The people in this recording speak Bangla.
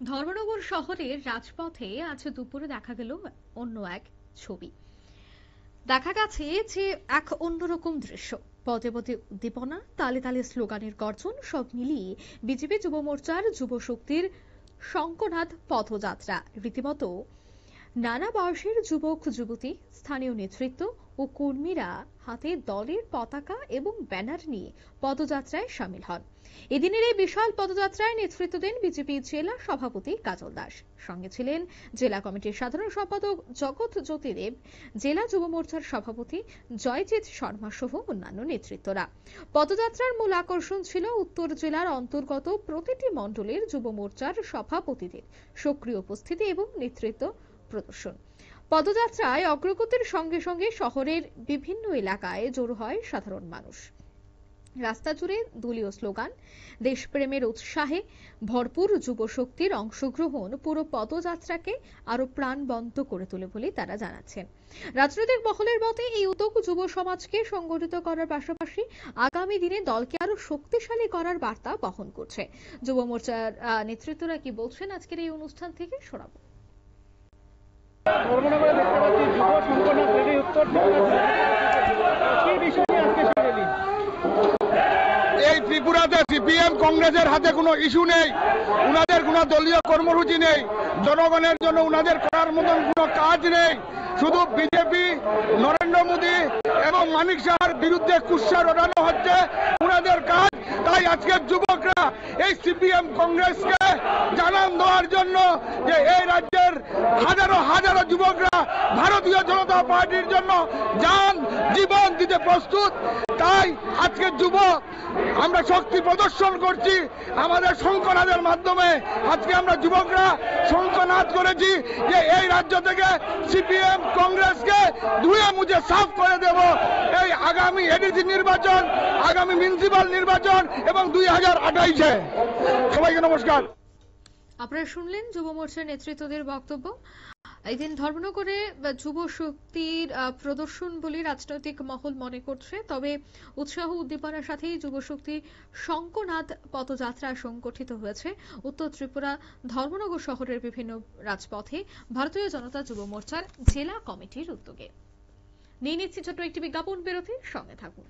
ধর্মনগর শহরের রাজপথে আজ দুপুরে দেখা গেল অন্য এক ছবি। দেখা গেছে যে এক অন্যরকম দৃশ্য। পদে পদে উদ্দীপনা, তালে তালে স্লোগানের গর্জন, সব মিলিয়ে বিজেপি যুব মোর্চার যুব শক্তির শঙ্খনাদ পথযাত্রা। রীতিমতো নানা বয়সের যুবক যুবতী, স্থানীয় নেতৃত্ব ও কর্মীরা হাতে দলের পতাকা এবং ব্যানার নিয়ে পদযাত্রায় সামিল হন। এদিনের এই বিশাল পদযাত্রায় নেতৃত্ব দেন বিজেপি জেলা সভাপতি কাজল দাস। সঙ্গে ছিলেন জেলা কমিটির সাধারণ সম্পাদক জগৎ জ্যোতি দেব, জেলা যুব মোর্চার সভাপতি জয়জিৎ শর্মা সহ অন্যান্য নেতৃত্বরা। পদযাত্রার মূল আকর্ষণ ছিল উত্তর জেলার অন্তর্গত প্রতিটি মণ্ডলের যুব মোর্চার সভাপতিদের সক্রিয় উপস্থিতি এবং নেতৃত্ব প্রদর্শন। পদযাত্রায় অগ্রগতির সঙ্গে সঙ্গে শহরের বিভিন্ন এলাকায় জড়ো হয় সাধারণ মানুষ। রাস্তা জুড়ে দলীয় স্লোগান, দেশপ্রেমের উৎসাহে ভরপুর যুব শক্তির অংশগ্রহণ পুরো পদযাত্রাকে আরো প্রাণবন্ত করে তোলে বলে তারা জানাচ্ছেন। রাজনৈতিক মহলের মতে এই উদ্যোগ যুব সমাজকে সংগঠিত করার পাশাপাশি আগামী দিনে দলকে আরো শক্তিশালী করার বার্তা বহন করছে। যুব মোর্চার নেতৃত্বরা কি বলছেন আজকের এই অনুষ্ঠান থেকে শোনাবো। ধর্মনগরে দেখতে পাচ্ছি যুব সংগঠন থেকে উত্তর এই ত্রিপুরাতে সিপিএম কংগ্রেসের হাতে কোনো ইস্যু নেই, উনাদের কোনো দলীয় কর্মসূচি নেই, জনগণের জন্য উনাদের করার মতন কোনো কাজ নেই। শুধু বিজেপি, নরেন্দ্র মোদী এবং মানিক শাহর বিরুদ্ধে কুৎসা রটানো হচ্ছে উনাদের কাজ। তাই আজকের যুবকরা এই সিপিএম কংগ্রেসকে জানান দেওয়ার জন্য যে এই রাজ্যের হাজারো হাজারো যুবকরা ভারতীয় জনতা পার্টির জন্য জান জীবন দিতে প্রস্তুত। তাই আজকের যুবক আমরা শক্তি প্রদর্শন করছি আমাদের শঙ্খনাদের মাধ্যমে। আজকে আমরা যুবকরা শঙ্খনাদ করেছি যে এই রাজ্য থেকে সিপিএম কংগ্রেসকে ধুয়ে মুছে সাফ করে দেব। এই আগামী এডিসি নির্বাচন, আগামী মিউনিসিপাল নির্বাচন এবং 2028-এ। সবাইকে নমস্কার। আপনারা শুনলেন যুব মোর্চার নেতৃত্বদের বক্তব্য। এদিন ধর্মনগরে যুব শক্তির প্রদর্শন বলে রাজনৈতিক মহল মনে করছে, তবে উৎসাহ উদ্দীপনার সাথেই যুব শক্তি শঙ্খনাদ পদযাত্রা সংগঠিত হয়েছে উত্তর ত্রিপুরা ধর্মনগর শহরের বিভিন্ন রাজপথে ভারতীয় জনতা যুব মোর্চার জেলা কমিটির উদ্যোগে। নিয়ে নিচ্ছি ছোট্ট একটি বিজ্ঞাপন বিরতি, সঙ্গে থাকুন।